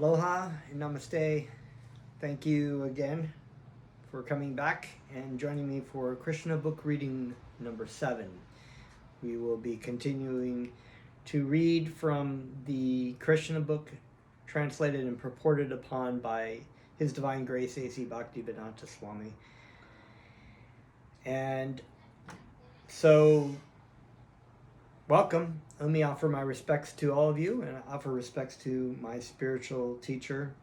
Aloha and namaste. Thank you again for coming back and joining me for Krishna book reading number 7. We will be continuing to read from the Krishna book translated and purported upon by His Divine Grace A.C. Bhaktivedanta Swami. And so, welcome. Let me offer my respects to all of you, and offer respects to my spiritual teacher,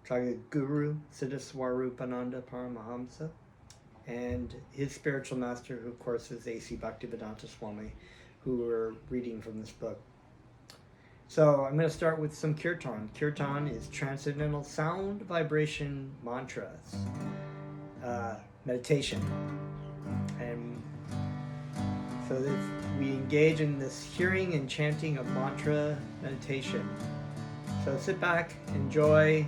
Guru Siddhaswarupananda Paramahamsa, and his spiritual master, who of course is A.C. Bhaktivedanta Swami, who we're reading from this book. So I'm going to start with some kirtan. Kirtan is transcendental sound vibration mantras, meditation. And so we engage in this hearing and chanting of mantra meditation. So sit back, enjoy.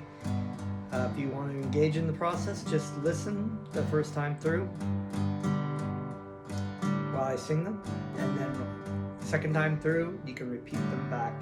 If you want to engage in the process, just listen the first time through while I sing them. And then the second time through, you can repeat them back.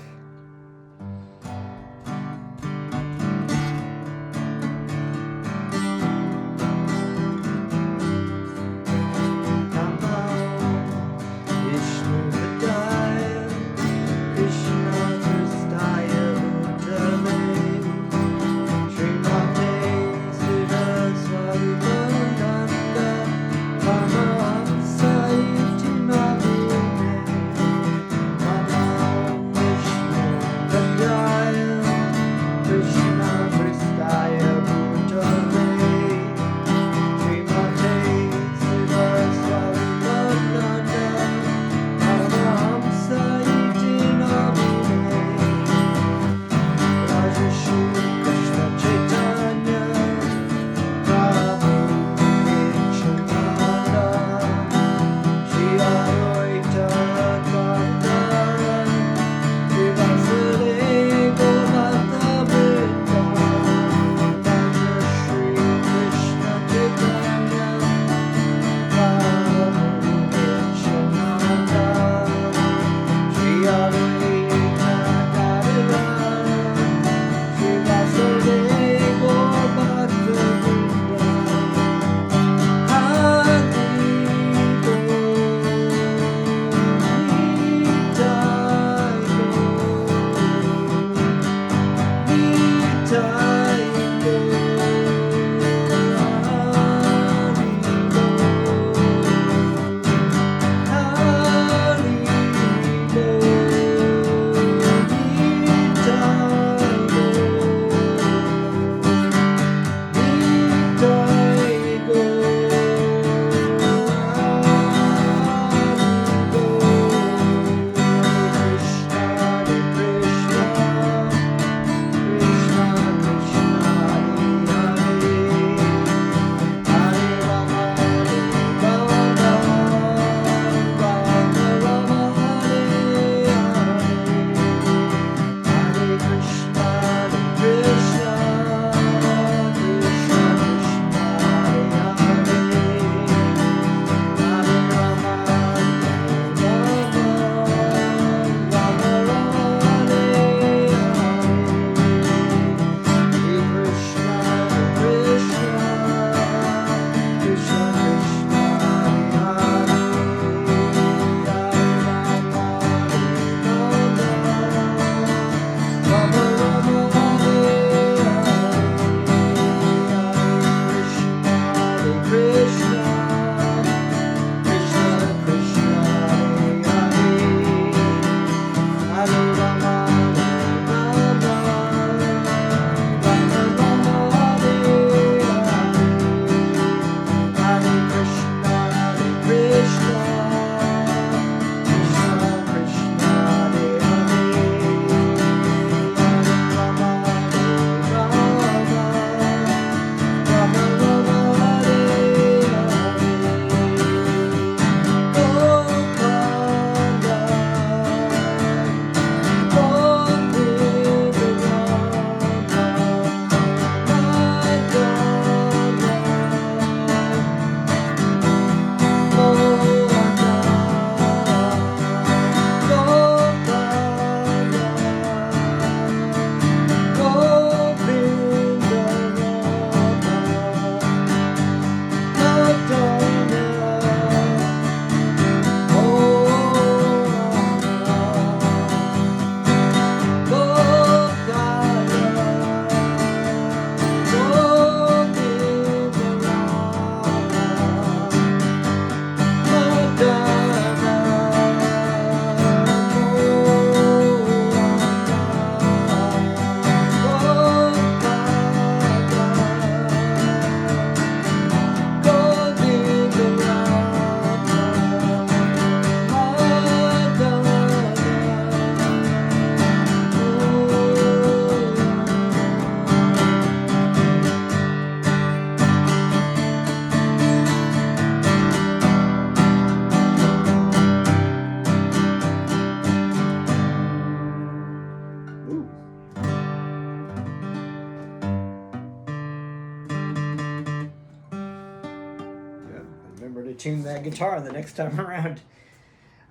to tune that guitar the next time around.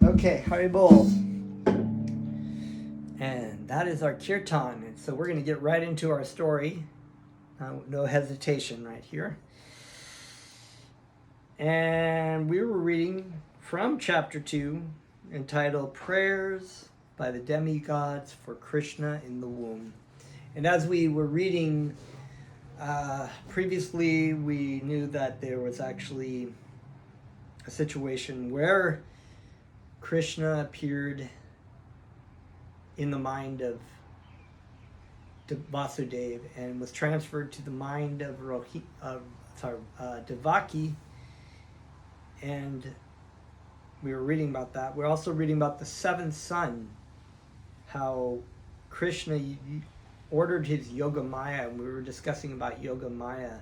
Okay, Haribol. And that is our kirtan. And so we're going to get right into our story. No hesitation right here. And we were reading from chapter 2, entitled Prayers by the Demigods for Krishna in the Womb. And as we were reading previously, we knew that there was actually a situation where Krishna appeared in the mind of Vasudeva and was transferred to the mind of Devaki, and we were reading about that. We're also reading about the seventh son, how Krishna ordered his Yoga Maya, and we were discussing about Yoga Maya.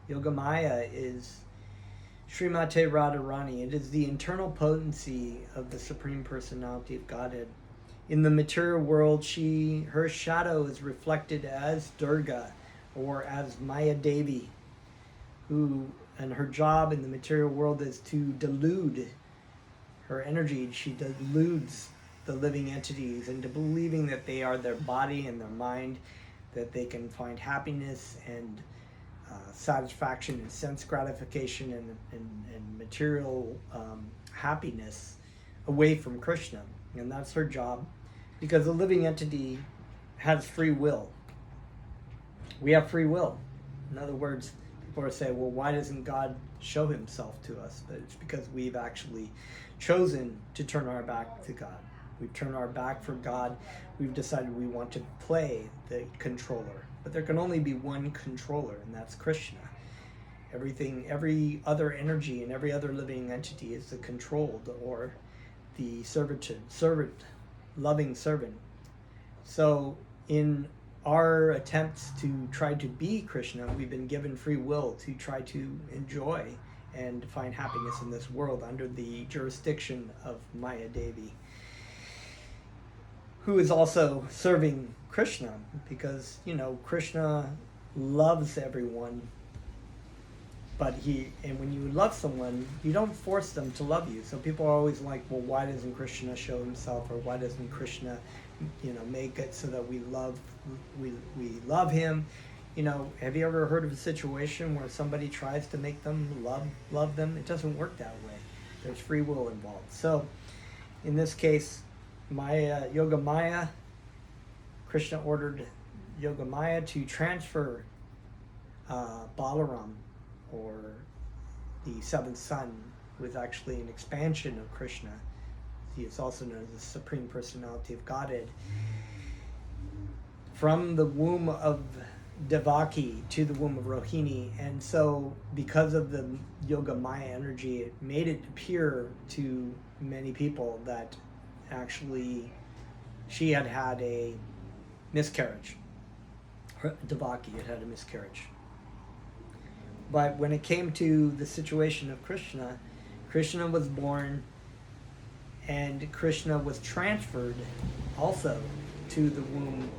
Yoga Maya is Srimate Radharani. It is the internal potency of the Supreme Personality of Godhead. In the material world, her shadow is reflected as Durga or as Maya Devi, and her job in the material world is to delude her energy. She deludes the living entities into believing that they are their body and their mind, that they can find happiness and satisfaction and sense gratification and material happiness away from Krishna. And that's her job, because the living entity has free will. We have free will. In other words, people say, well, why doesn't God show himself to us? But it's because we've actually chosen to turn our back to God. We've turned our back for God. We've decided we want to play the controller. But there can only be one controller, and that's Krishna. Every other energy and every other living entity is the controlled, or the loving servant. So in our attempts to try to be Krishna, we've been given free will to try to enjoy and find happiness in this world under the jurisdiction of Maya Devi, who is also serving Krishna, because, Krishna loves everyone. But when you love someone, you don't force them to love you. So people are always like, well, why doesn't Krishna show himself? Or why doesn't Krishna, make it so that we love him? Have you ever heard of a situation where somebody tries to make them love them? It doesn't work that way. There's free will involved. So in this case, Yoga Maya, Krishna ordered Yoga Maya to transfer Balaram, or the seventh son, who is actually an expansion of Krishna. He is also known as the Supreme Personality of Godhead, from the womb of Devaki to the womb of Rohini. And so because of the Yoga Maya energy, it made it appear to many people that actually she had a miscarriage. Devaki had a miscarriage. But when it came to the situation of Krishna, Krishna was born, and Krishna was transferred also to the womb,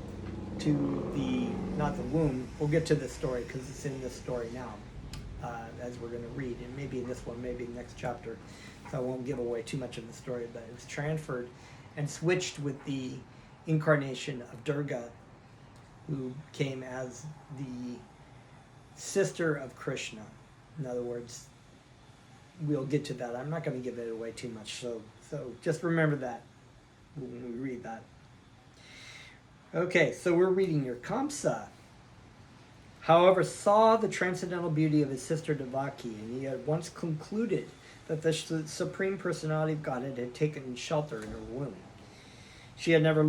not the womb, we'll get to this story because it's in this story now, as we're going to read, and maybe in this one, maybe next chapter, so I won't give away too much of the story, but it was transferred and switched with the incarnation of Durga, who came as the sister of Krishna. In other words, we'll get to that. I'm not going to give it away too much, so just remember that when we read that. Okay, so we're reading here. Kamsa, however, saw the transcendental beauty of his sister Devaki, and he had once concluded that the Supreme Personality of Godhead had taken shelter in her womb. She had never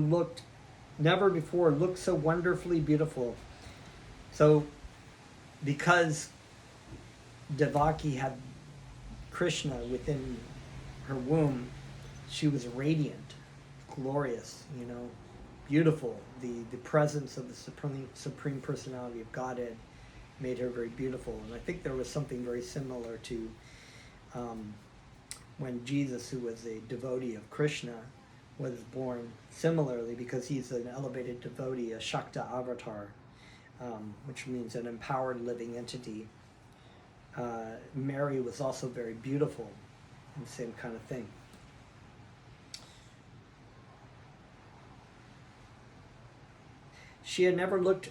before looked so wonderfully beautiful. So, because Devaki had Krishna within her womb, she was radiant, glorious, beautiful. The presence of the Supreme Personality of Godhead made her very beautiful. And I think there was something very similar to when Jesus, who was a devotee of Krishna, was born, similarly, because he's an elevated devotee, a Shakta avatar, which means an empowered living entity. Mary was also very beautiful, and the same kind of thing. She had never looked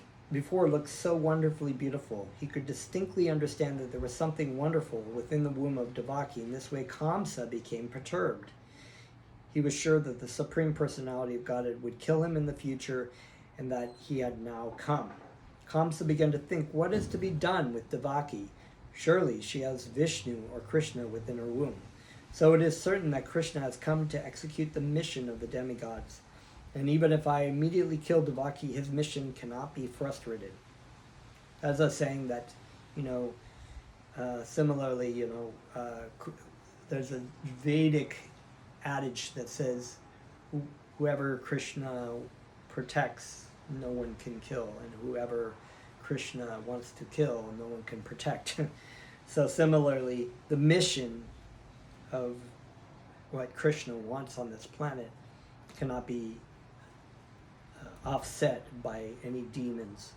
so wonderfully beautiful. He could distinctly understand that there was something wonderful within the womb of Devaki. In this way, Kamsa became perturbed. He was sure that the Supreme Personality of Godhead would kill him in the future, and that he had now come. Kamsa began to think, what is to be done with Devaki? Surely she has Vishnu or Krishna within her womb. So it is certain that Krishna has come to execute the mission of the demigods. And even if I immediately kill Devaki, his mission cannot be frustrated. As I was saying that, similarly, there's a Vedic adage that says, whoever Krishna protects, no one can kill, and whoever Krishna wants to kill, no one can protect. So similarly, the mission of what Krishna wants on this planet cannot be offset by any demons.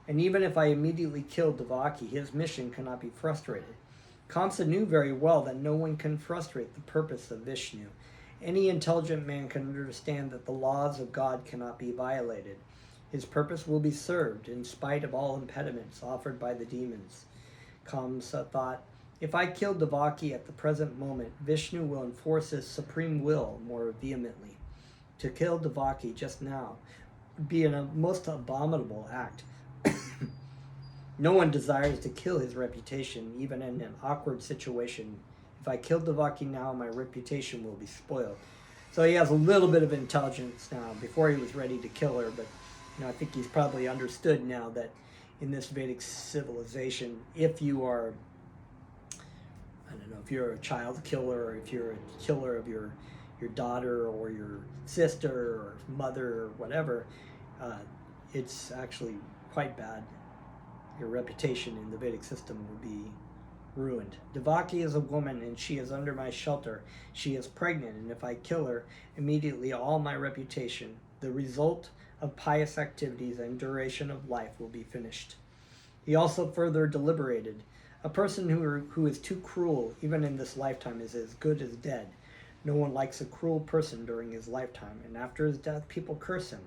And even if I immediately kill Devaki, his mission cannot be frustrated. Kamsa knew very well that no one can frustrate the purpose of Vishnu. Any intelligent man can understand that the laws of God cannot be violated. His purpose will be served in spite of all impediments offered by the demons. Kamsa thought, if I kill Devaki at the present moment, Vishnu will enforce his supreme will more vehemently. To kill Devaki just now would be a most abominable act. No one desires to kill his reputation, even in an awkward situation. If I kill Devaki now, my reputation will be spoiled. So he has a little bit of intelligence now. Before he was ready to kill her, but I think he's probably understood now that in this Vedic civilization, if you are, if you're a child killer, or if you're a killer of your daughter or your sister or mother or whatever, it's actually quite bad. Your reputation in the Vedic system will be ruined. Devaki is a woman and she is under my shelter. She is pregnant, and if I kill her, immediately all my reputation, the result of pious activities and duration of life, will be finished. He also further deliberated. A person who is too cruel, even in this lifetime, is as good as dead. No one likes a cruel person during his lifetime, and after his death, people curse him.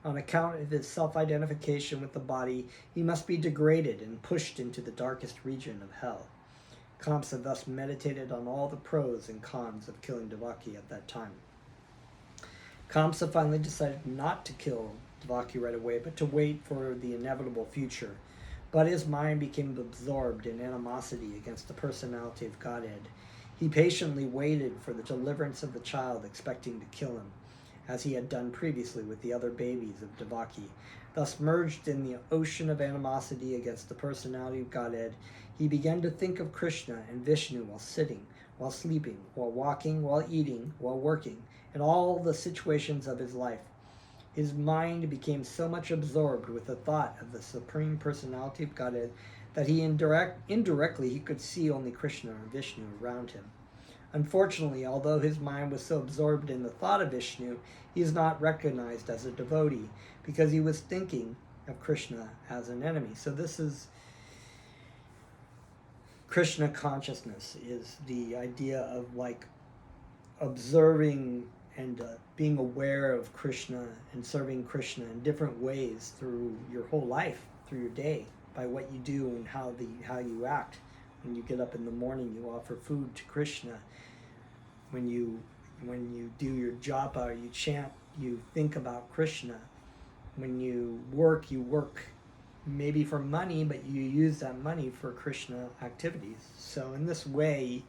On account of his self-identification with the body, he must be degraded and pushed into the darkest region of hell. Kamsa thus meditated on all the pros and cons of killing Devaki at that time. Kamsa finally decided not to kill Devaki right away, but to wait for the inevitable future. But his mind became absorbed in animosity against the personality of Godhead. He patiently waited for the deliverance of the child, expecting to kill him, as he had done previously with the other babies of Devaki. Thus merged in the ocean of animosity against the personality of Godhead, he began to think of Krishna and Vishnu while sitting, while sleeping, while walking, while eating, while working, in all the situations of his life. His mind became so much absorbed with the thought of the Supreme Personality of Godhead that indirectly he could see only Krishna and Vishnu around him. Unfortunately, although his mind was so absorbed in the thought of Vishnu, he is not recognized as a devotee because he was thinking of Krishna as an enemy. So this is Krishna consciousness, is the idea of observing and being aware of Krishna and serving Krishna in different ways through your whole life, through your day, by what you do and how you act. When you get up in the morning, you offer food to Krishna. When you do your japa, you chant, you think about Krishna. When you work maybe for money, but you use that money for Krishna activities. So in this way,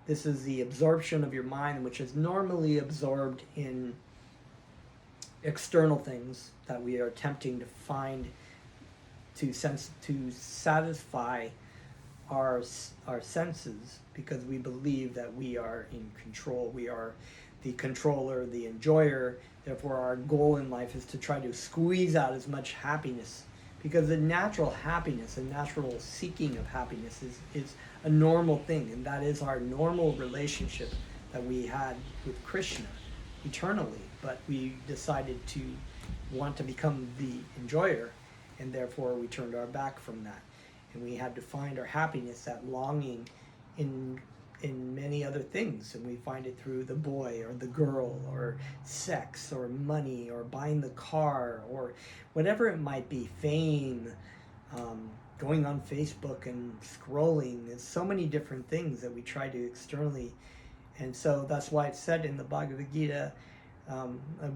this is the absorption of your mind, which is normally absorbed in external things that we are attempting to find to satisfy our senses, because we believe that we are in control. We are the controller, the enjoyer. Therefore, our goal in life is to try to squeeze out as much happiness, because the natural happiness and natural seeking of happiness is a normal thing, and that is our normal relationship that we had with Krishna eternally. But we decided to want to become the enjoyer, and therefore we turned our back from that. and we had to find our happiness, that longing, in many other things, and we find it through the boy or the girl or sex or money or buying the car or whatever it might be, fame, going on Facebook and scrolling. There's so many different things that we try to externally, and so that's why it's said in the Bhagavad Gita,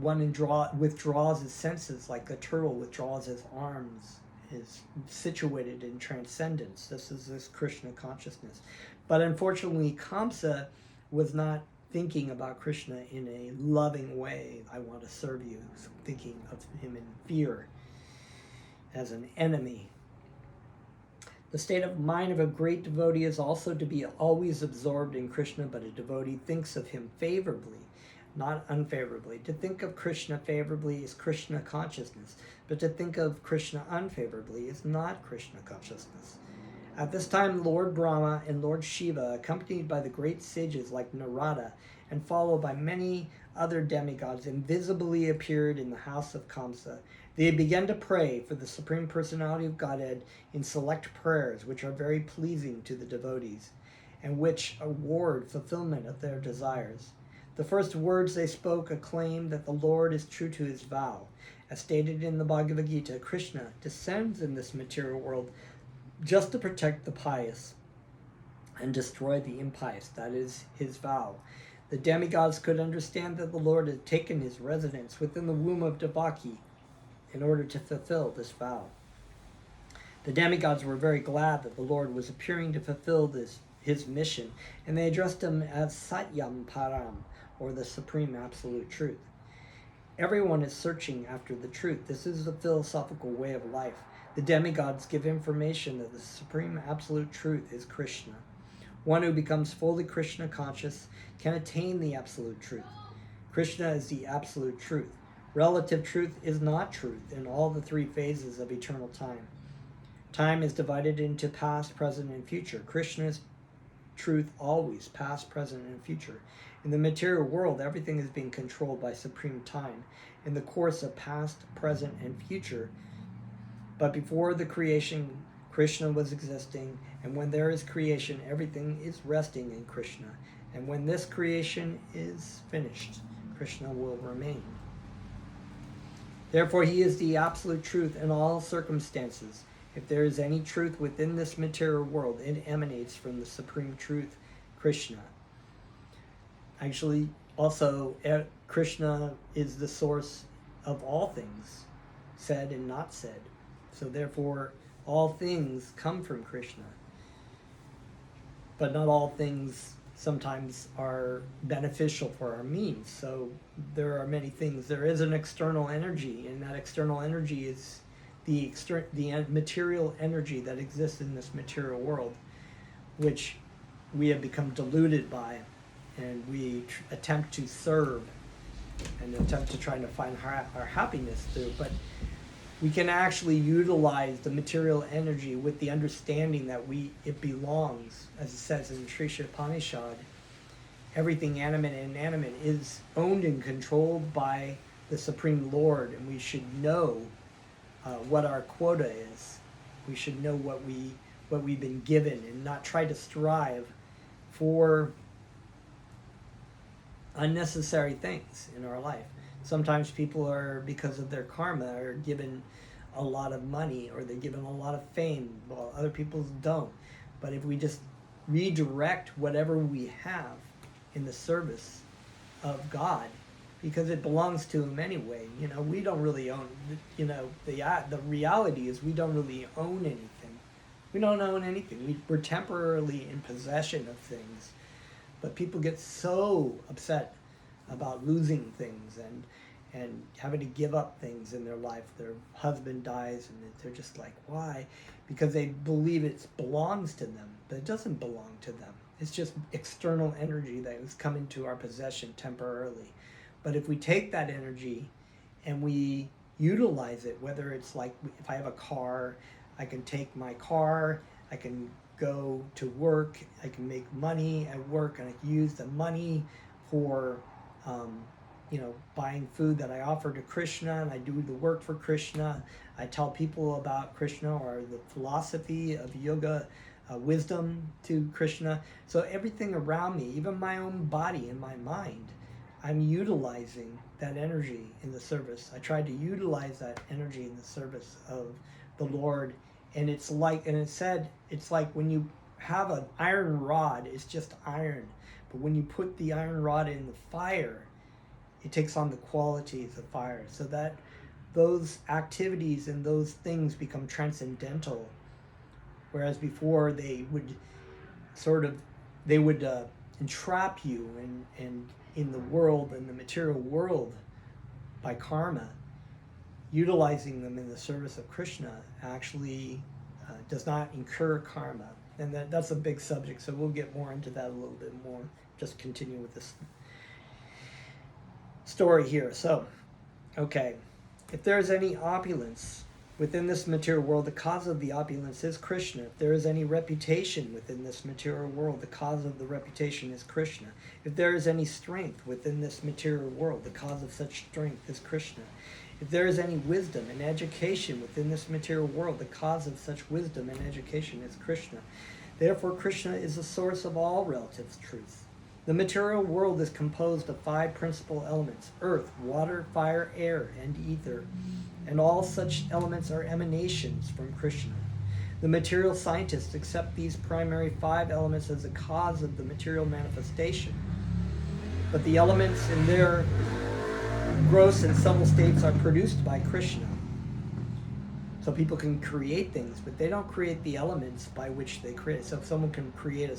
one withdraws his senses like the turtle withdraws his arms, is situated in transcendence. This is this Krishna consciousness. But unfortunately, Kamsa was not thinking about Krishna in a loving way. I want to serve you. So thinking of him in fear, as an enemy. The state of mind of a great devotee is also to be always absorbed in Krishna, but a devotee thinks of him favorably, not unfavorably. To think of Krishna favorably is Krishna consciousness, but to think of Krishna unfavorably is not Krishna consciousness. At this time, Lord Brahma and Lord Shiva, accompanied by the great sages like Narada and followed by many other demigods, invisibly appeared in the house of Kamsa. They began to pray for the Supreme Personality of Godhead in select prayers, which are very pleasing to the devotees, and which award fulfillment of their desires. The first words they spoke acclaim that the Lord is true to his vow. As stated in the Bhagavad Gita, Krishna descends in this material world just to protect the pious and destroy the impious. That is his vow. The demigods could understand that the Lord had taken his residence within the womb of Devaki in order to fulfill this vow. The demigods were very glad that the Lord was appearing to fulfill his mission, and they addressed him as Satyam Param, or the Supreme Absolute Truth. Everyone is searching after the truth. This is the philosophical way of life. The demigods give information that the Supreme Absolute Truth is Krishna. One who becomes fully Krishna conscious can attain the Absolute Truth. Krishna is the Absolute Truth. Relative truth is not truth in all the three phases of eternal time. Time is divided into past, present, and future. Krishna's truth always, past, present, and future. In the material world, everything is being controlled by supreme time in the course of past, present, and future. But before the creation, Krishna was existing, and when there is creation, everything is resting in Krishna. And when this creation is finished, Krishna will remain. Therefore, he is the absolute truth in all circumstances. If there is any truth within this material world, it emanates from the supreme truth, Krishna. Actually, also, Krishna is the source of all things, said and not said. So therefore, all things come from Krishna. But not all things sometimes are beneficial for our means. So there are many things. There is an external energy, and that external energy is the material energy that exists in this material world, which we have become deluded by, and we attempt to serve and attempt to try to find our happiness through. But we can actually utilize the material energy with the understanding that it belongs, as it says in Sri Upanishad. Everything animate and inanimate is owned and controlled by the Supreme Lord, and we should know what our quota is. We should know what we've been given, and not try to strive for unnecessary things in our life. Sometimes people are, because of their karma, are given a lot of money, or they're given a lot of fame, while other people don't. But if we just redirect whatever we have in the service of God, because it belongs to him anyway. We don't really own, the reality is we don't really own anything. We don't own anything. We're temporarily in possession of things. But people get so upset about losing things and having to give up things in their life. Their husband dies, and they're just like, why? Because they believe it belongs to them, but it doesn't belong to them. It's just external energy that has come into our possession temporarily. But if we take that energy and we utilize it, whether it's like, if I have a car, I can take my car, I can go to work, I can make money at work, and I can use the money for buying food that I offer to Krishna, and I do the work for Krishna. I tell people about Krishna or the philosophy of yoga, wisdom to Krishna. So everything around me, even my own body and my mind, I'm utilizing that energy in the service. I try to utilize that energy in the service of the Lord. And it's like when you have an iron rod, it's just iron. But when you put the iron rod in the fire, it takes on the qualities of fire. So that those activities and those things become transcendental. Whereas before they would entrap you and in the world, in the material world, by karma. Utilizing them in the service of Krishna actually does not incur karma. And that's a big subject, so we'll get more into that a little bit more. Just continue with this story here. So, okay, if there is any opulence within this material world, the cause of the opulence is Krishna. If there is any reputation within this material world, the cause of the reputation is Krishna. If there is any strength within this material world, the cause of such strength is Krishna. If there is any wisdom and education within this material world, the cause of such wisdom and education is Krishna. Therefore, Krishna is the source of all relative truth. The material world is composed of 5 principal elements: earth, water, fire, air, and ether. And all such elements are emanations from Krishna. The material scientists accept these primary 5 elements as the cause of the material manifestation. But the elements in their gross and subtle states are produced by Krishna. So people can create things, but they don't create the elements by which they create. So if someone can create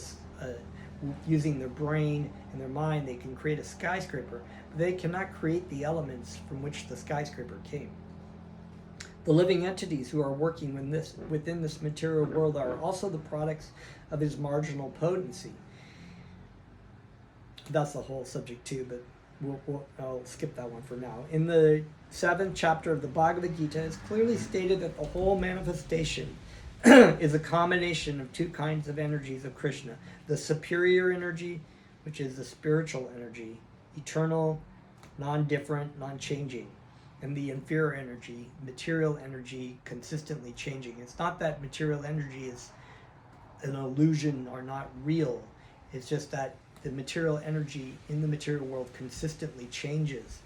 using their brain and their mind, they can create a skyscraper, but they cannot create the elements from which the skyscraper came. The living entities who are working within this material world are also the products of his marginal potency. That's the whole subject too, but I'll skip that one for now. In the 7th chapter of the Bhagavad Gita, it's clearly stated that the whole manifestation is a combination of 2 kinds of energies of Krishna: the superior energy, which is the spiritual energy, eternal, non-different, non-changing, and the inferior energy, material energy, consistently changing. It's not that material energy is an illusion or not real. It's just that the material energy in the material world consistently changes.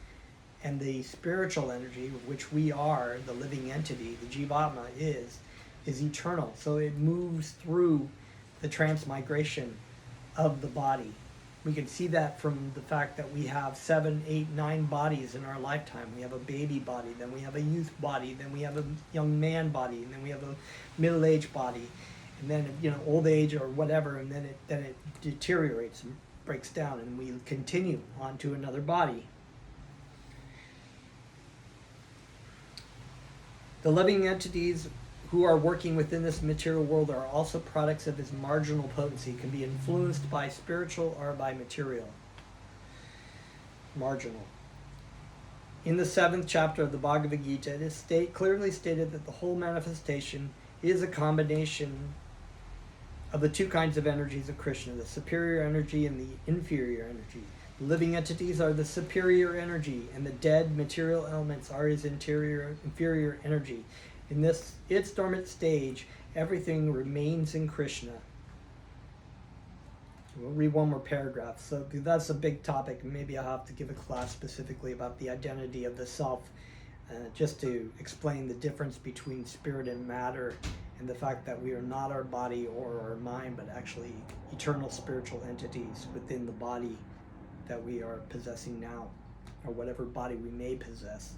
And the spiritual energy, which we are, the living entity, the Jivatma is eternal. So it moves through the transmigration of the body. We can see that from the fact that we have 7, 8, 9 bodies in our lifetime. We have a baby body, then we have a youth body, then we have a young man body, and then we have a middle-aged body, and then old age or whatever, and then it deteriorates and breaks down, and we continue on to another body. The living entities who are working within this material world are also products of his marginal potency, can be influenced by spiritual or by material. Marginal. In the 7th chapter of the Bhagavad Gita, it is clearly stated that the whole manifestation is a combination of the 2 kinds of energies of Krishna, the superior energy and the inferior energy. The living entities are the superior energy, and the dead material elements are his inferior energy. In its dormant stage, everything remains in Krishna. We'll read one more paragraph. So that's a big topic. Maybe I'll have to give a class specifically about the identity of the self, just to explain the difference between spirit and matter, and the fact that we are not our body or our mind, but actually eternal spiritual entities within the body that we are possessing now, or whatever body we may possess.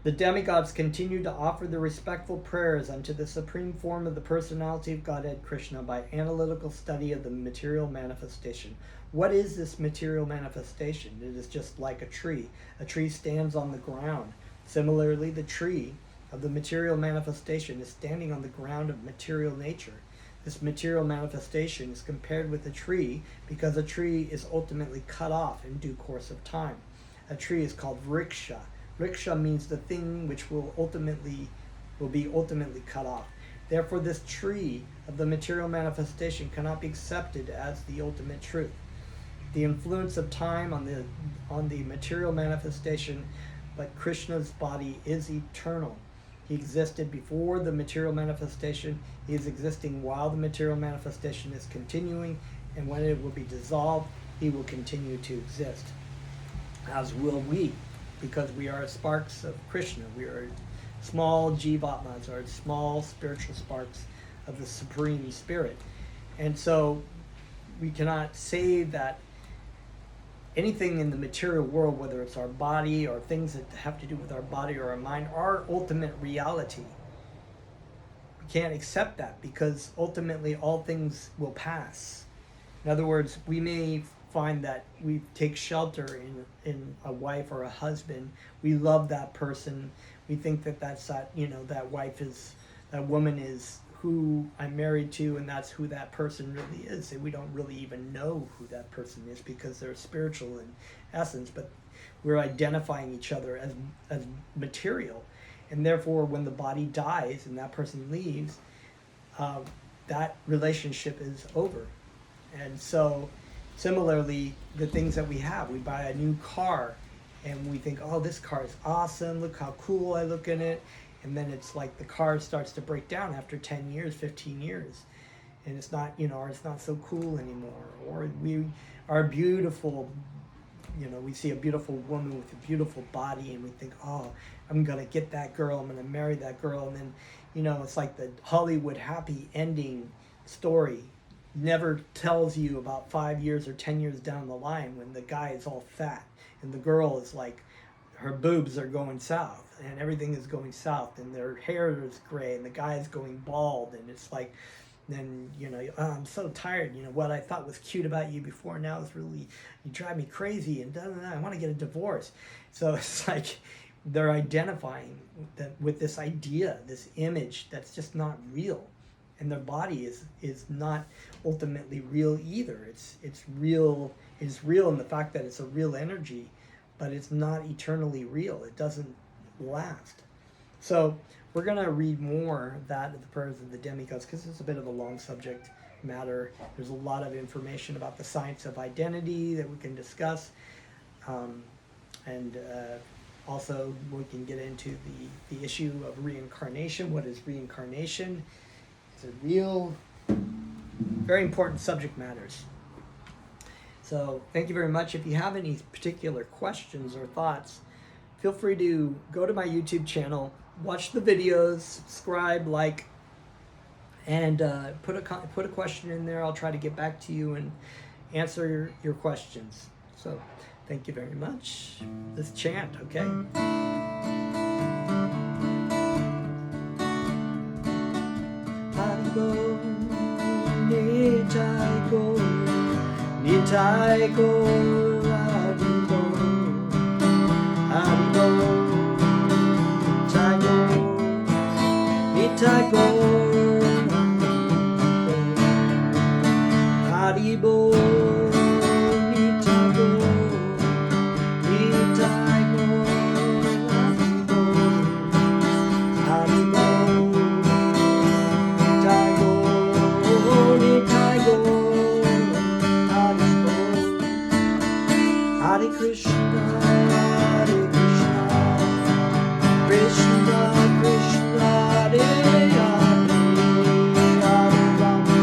The demigods continue to offer the respectful prayers unto the supreme form of the personality of Godhead Krishna by analytical study of the material manifestation. What is this material manifestation? It is just like a tree. A tree stands on the ground. Similarly, the tree of the material manifestation is standing on the ground of material nature. This material manifestation is compared with a tree because a tree is ultimately cut off in due course of time. A tree is called vriksha. Vriksha means the thing which will be ultimately cut off. Therefore, this tree of the material manifestation cannot be accepted as the ultimate truth. the influence of time on the material manifestation, but Krishna's body is eternal. He existed before the material manifestation. He is existing while the material manifestation is continuing, and when it will be dissolved, he will continue to exist, as will we, because we are sparks of Krishna. We are small jivatmas, or small spiritual sparks of the Supreme Spirit. And so we cannot say that anything in the material world, whether it's our body or things that have to do with our body or our mind, are ultimate reality. We can't accept that, because ultimately all things will pass. In other words, we may find that we take shelter in a wife or a husband. We love that person. We think that that woman is who I'm married to, and that's who that person really is. And we don't really even know who that person is, because they're spiritual in essence, but we're identifying each other as material. And therefore, when the body dies and that person leaves, that relationship is over. And so similarly, the things that we have, we buy a new car and we think, oh, this car is awesome, look how cool I look in it. And then it's like the car starts to break down after 10 years, 15 years. And it's not, or it's not so cool anymore. Or we are beautiful, we see a beautiful woman with a beautiful body and we think, oh, I'm going to get that girl, I'm going to marry that girl. And then, it's like the Hollywood happy ending story. Never tells you about 5 years or 10 years down the line when the guy is all fat and the girl is like, her boobs are going south and everything is going south and their hair is gray and the guy is going bald, and it's like, then oh, I'm so tired, what I thought was cute about you before now is really, you drive me crazy, and I want to get a divorce. So it's like they're identifying that with this idea, this image that's just not real, and their body is not ultimately real either. It's real in the fact that it's a real energy, but it's not eternally real. It doesn't last. So we're going to read more of that, of the prayers of the demigods, because it's a bit of a long subject matter. There's a lot of information about the science of identity that we can discuss. And also we can get into the issue of reincarnation. What is reincarnation? It's a real, very important subject matters. So thank you very much. If you have any particular questions or thoughts, feel free to go to my YouTube channel, watch the videos, subscribe, like, and put a question in there. I'll try to get back to you and answer your questions. So thank you very much. Let's chant, okay? Haribo, Nitai Go, Nitai Go, Haribo, Haribo, Nitai Go, Haribo, Nitai Go, Nitai Go, Haribo, Nitai Go, Nitai Go, Haribo, Hare Krishna, Hare Krishna, Krishna Krishna, Hare Hare, Hare Rama,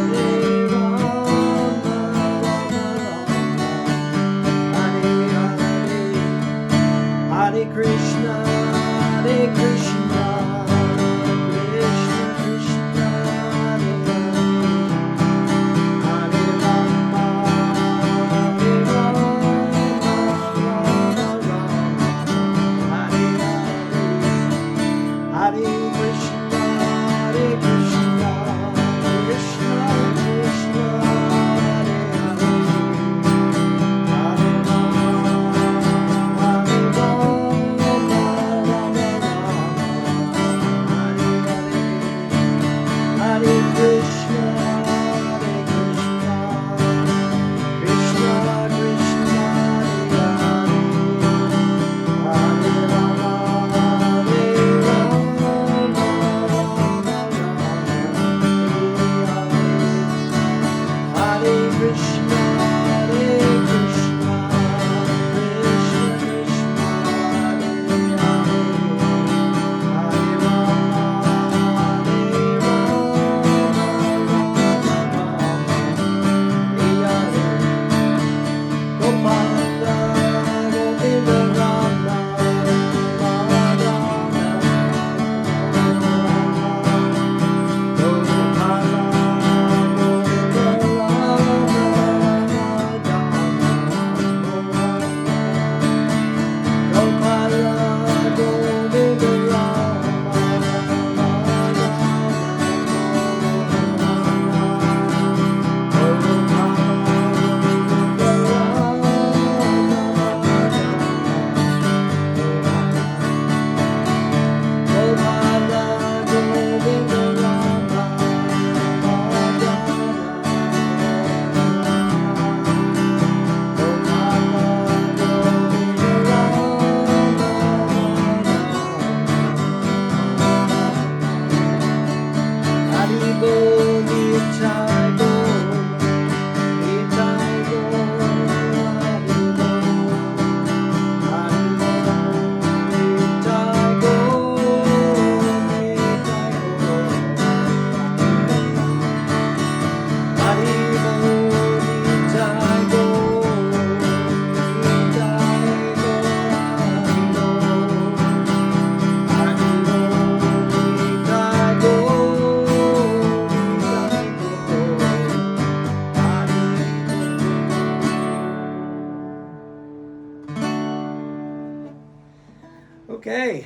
Hare Rama.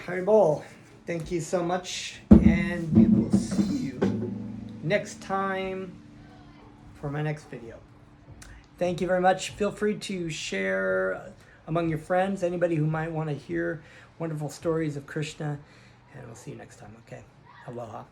Haribol. Thank you so much, and we will see you next time for my next video. Thank you very much. Feel free to share among your friends, anybody who might want to hear wonderful stories of Krishna, and we'll see you next time, okay? Aloha.